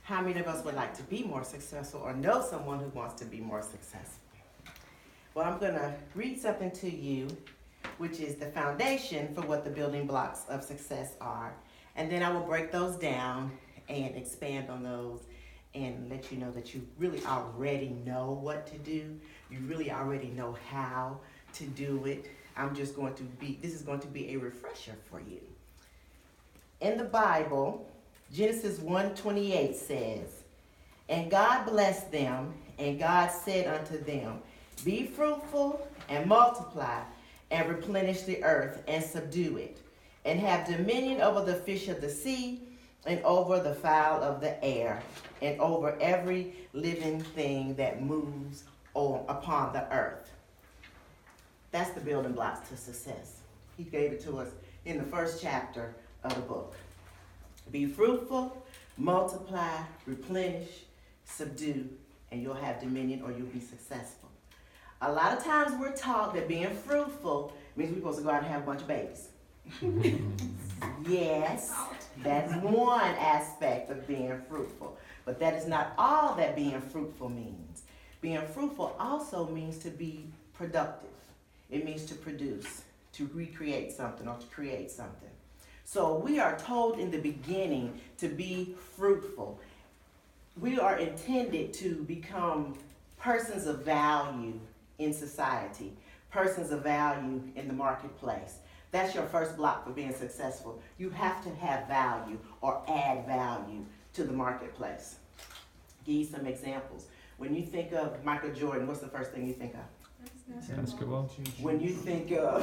How many of us would like to be more successful or know someone who wants to be more successful? Well, I'm going to read something to you, which is the foundation for what the building blocks of success are. And then I will break those down and expand on those and let you know that you really already know what to do. You really already know how to do it. This is going to be a refresher for you. In the Bible, Genesis 1:28 says, "And God blessed them, and God said unto them, Be fruitful and multiply, and replenish the earth and subdue it, and have dominion over the fish of the sea, and over the fowl of the air, and over every living thing that moves upon the earth." That's the building blocks to success. He gave it to us in the first chapter of the book. Be fruitful, multiply, replenish, subdue, and you'll have dominion or you'll be successful. A lot of times we're taught that being fruitful means we're supposed to go out and have a bunch of babies. Yes, that's one aspect of being fruitful. But that is not all that being fruitful means. Being fruitful also means to be productive. It means to produce, to recreate something or to create something. So we are told in the beginning to be fruitful. We are intended to become persons of value in society, persons of value in the marketplace. That's your first block for being successful. You have to have value or add value to the marketplace. Give you some examples. When you think of Michael Jordan, what's the first thing you think of? Basketball. When you think of,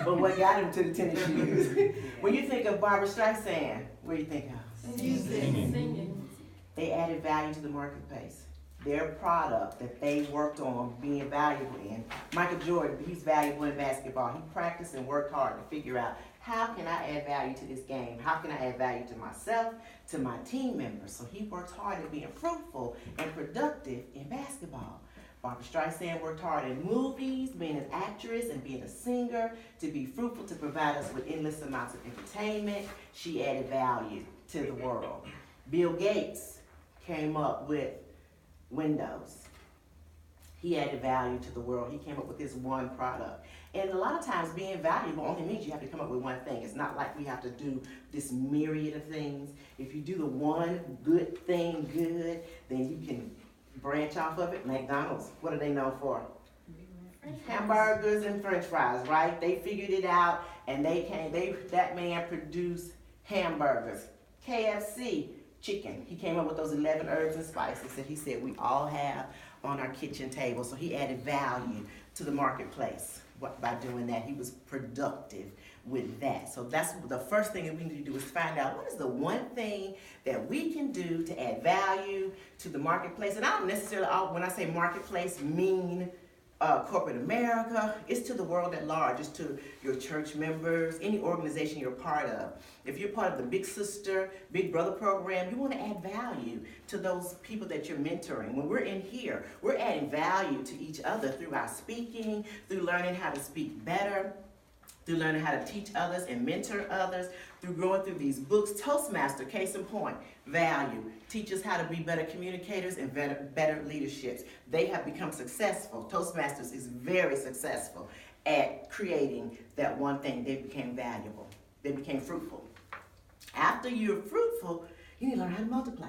but what got him to the tennis shoes? When you think of Barbra Streisand, what do you think of? Singing. They added value to the marketplace. Their product that they worked on being valuable in. Michael Jordan, he's valuable in basketball. He practiced and worked hard to figure out, how can I add value to this game? How can I add value to myself, to my team members? So he worked hard at being fruitful and productive in basketball. Barbra Streisand worked hard in movies, being an actress and being a singer, to be fruitful, to provide us with endless amounts of entertainment. She added value to the world. Bill Gates came up with Windows. He added value to the world. He came up with this one product. And a lot of times being valuable only means you have to come up with one thing. It's not like we have to do this myriad of things. If you do the one good thing good, then you can branch off of it. McDonald's, what are they known for? Hamburgers and French fries, right? They figured it out, and that man produced hamburgers. KFC, chicken. He came up with those 11 herbs and spices that he said we all have on our kitchen table. So he added value to the marketplace by doing that. He was productive with that. So that's the first thing that we need to do, is find out what is the one thing that we can do to add value to the marketplace. And I don't necessarily, when I say marketplace, mean corporate America. It's to the world at large. It's to your church members, any organization you're part of. If you're part of the Big Sister, Big Brother program, you want to add value to those people that you're mentoring. When we're in here, we're adding value to each other through our speaking, through learning how to speak better, through learning how to teach others and mentor others, through going through these books. Toastmaster, case in point, value. Teach us how to be better communicators and better leaderships. They have become successful. Toastmasters is very successful at creating that one thing. They became valuable. They became fruitful. After you're fruitful, you need to learn how to multiply.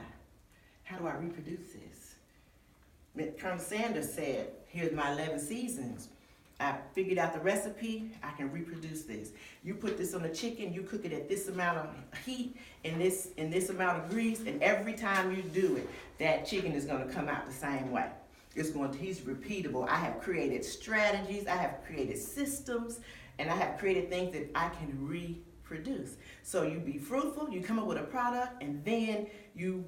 How do I reproduce this? Colonel Sanders said, here's my 11 seasons. I figured out the recipe, I can reproduce this. You put this on the chicken, you cook it at this amount of heat and this amount of grease, and every time you do it, that chicken is going to come out the same way. He's repeatable. I have created strategies, I have created systems, and I have created things that I can reproduce. So you be fruitful, you come up with a product, and then you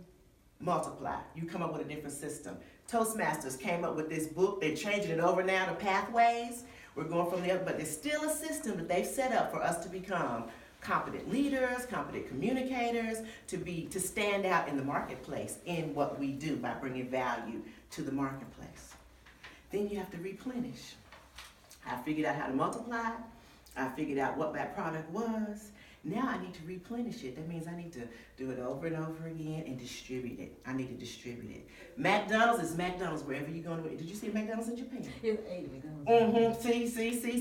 multiply. You come up with a different system. Toastmasters came up with this book. They're changing it over now to Pathways. We're going from there, but there's still a system that they've set up for us to become competent leaders, competent communicators, to stand out in the marketplace in what we do by bringing value to the marketplace. Then you have to replenish. I figured out how to multiply. I figured out what that product was. Now I need to replenish it. That means I need to do it over and over again and distribute it. I need to distribute it. McDonald's is McDonald's wherever you're going to. Did you see McDonald's in Japan? See.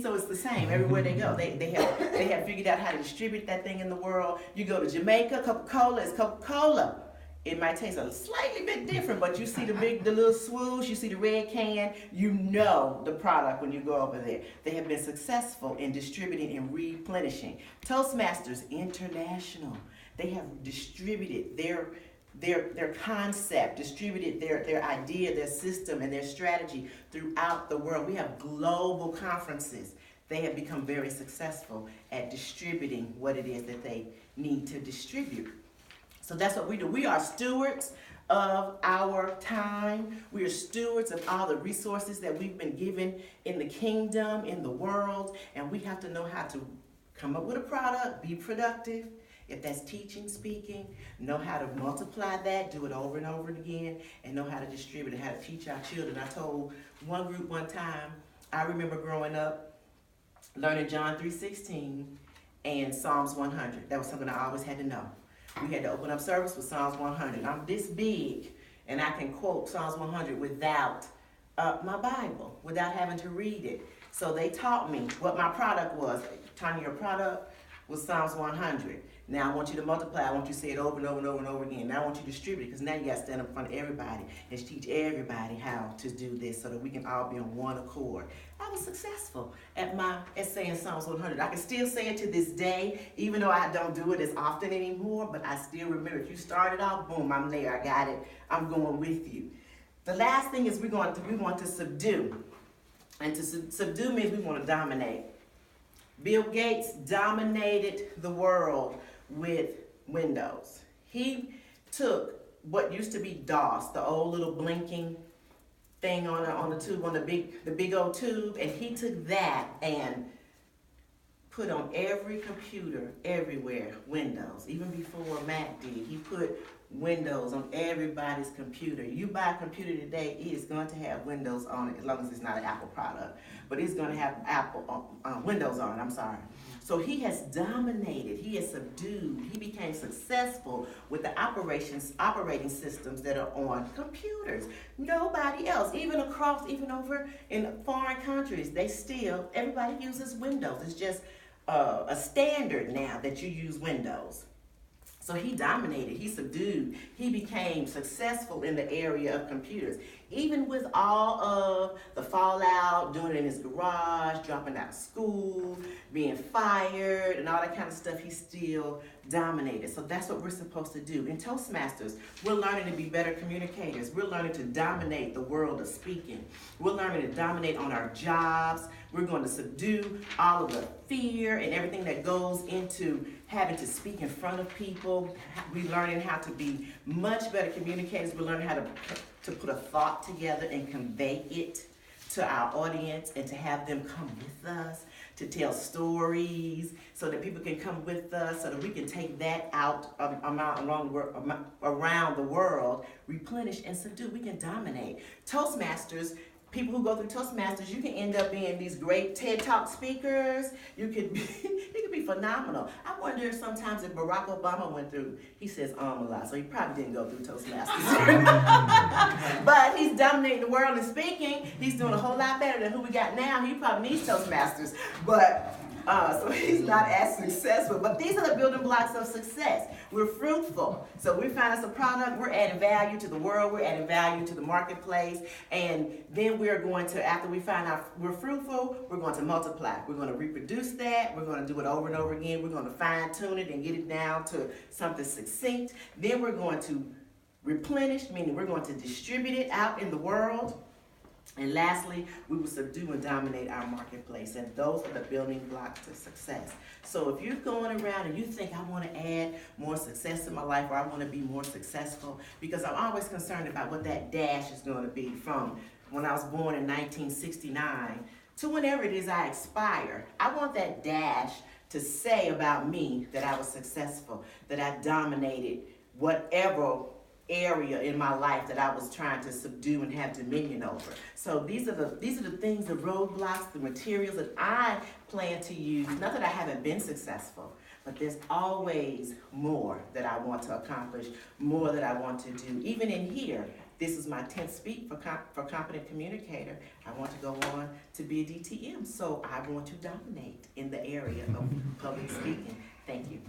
So it's the same everywhere they go. They have figured out how to distribute that thing in the world. You go to Jamaica, Coca-Cola is Coca-Cola. It might taste a slightly bit different, but you see the little swoosh, you see the red can, you know the product when you go over there. They have been successful in distributing and replenishing. Toastmasters International, they have distributed their concept, distributed their idea, their system, and their strategy throughout the world. We have global conferences. They have become very successful at distributing what it is that they need to distribute. So that's what we do. We are stewards of our time. We are stewards of all the resources that we've been given in the kingdom, in the world, and we have to know how to come up with a product, be productive. If that's teaching, speaking, know how to multiply that, do it over and over again, and know how to distribute it, how to teach our children. I told one group one time, I remember growing up, learning John 3:16 and Psalms 100. That was something I always had to know. We had to open up service with Psalms 100. I'm this big, and I can quote Psalms 100 without my Bible, without having to read it. So they taught me what my product was. Tonia, your product was Psalms 100. Now I want you to multiply. I want you to say it over and over and over and over again. Now I want you to distribute it, because now you got to stand up in front of everybody and teach everybody how to do this so that we can all be on one accord. I was successful at saying Psalms 100. I can still say it to this day, even though I don't do it as often anymore, but I still remember. If you started off, boom, I'm there. I got it. I'm going with you. The last thing is we want to subdue. And to subdue means we want to dominate. Bill Gates dominated the world with Windows. He took what used to be DOS, the old little blinking thing on the tube, on the big old tube, and he took that and put on every computer everywhere Windows. Even before Mac did, he put Windows on everybody's computer. You buy a computer today, it is going to have Windows on it, as long as it's not an Apple product. But it's going to have Windows on it, I'm sorry. So he has dominated, he has subdued, he became successful with the operating systems that are on computers. Nobody else, even over in foreign countries, everybody uses Windows. It's just a standard now that you use Windows. So he dominated, he subdued, he became successful in the area of computers. Even with all of the fallout, doing it in his garage, dropping out of school, being fired, and all that kind of stuff, he still dominated. So that's what we're supposed to do. In Toastmasters, we're learning to be better communicators. We're learning to dominate the world of speaking. We're learning to dominate on our jobs. We're going to subdue all of the fear and everything that goes into having to speak in front of people. We're learning how to be much better communicators. We're learning how to put a thought together and convey it to our audience and to have them come with us, to tell stories so that people can come with us, so that we can take that out around the world, replenish and subdue. We can dominate. Toastmasters, people who go through Toastmasters, you can end up being these great TED Talk speakers. You could be phenomenal. I wonder sometimes if Barack Obama went through, he says a lot, so he probably didn't go through Toastmasters. But he's dominating the world in speaking. He's doing a whole lot better than who we got now. He probably needs Toastmasters. But so he's not as successful. But these are the building blocks of success. We're fruitful. So we find us a product, we're adding value to the world, we're adding value to the marketplace, and then we're going to, after we find out we're fruitful, we're going to multiply. We're going to reproduce that, we're going to do it over and over again, we're going to fine tune it and get it down to something succinct. Then we're going to replenish, meaning we're going to distribute it out in the world. And lastly, we will subdue and dominate our marketplace. And those are the building blocks to success. So if you're going around and you think, I want to add more success in my life, or I want to be more successful, because I'm always concerned about what that dash is going to be from when I was born in 1969 to whenever it is I expire. I want that dash to say about me that I was successful, that I dominated whatever area in my life that I was trying to subdue and have dominion over. So these are the things, the roadblocks, the materials that I plan to use. Not that I haven't been successful, But there's always more that I want to accomplish, more that I want to do. Even in here, this is my 10th speak for Competent Communicator. I want to go on to be a DTM, so I want to dominate in the area of public speaking. Thank you.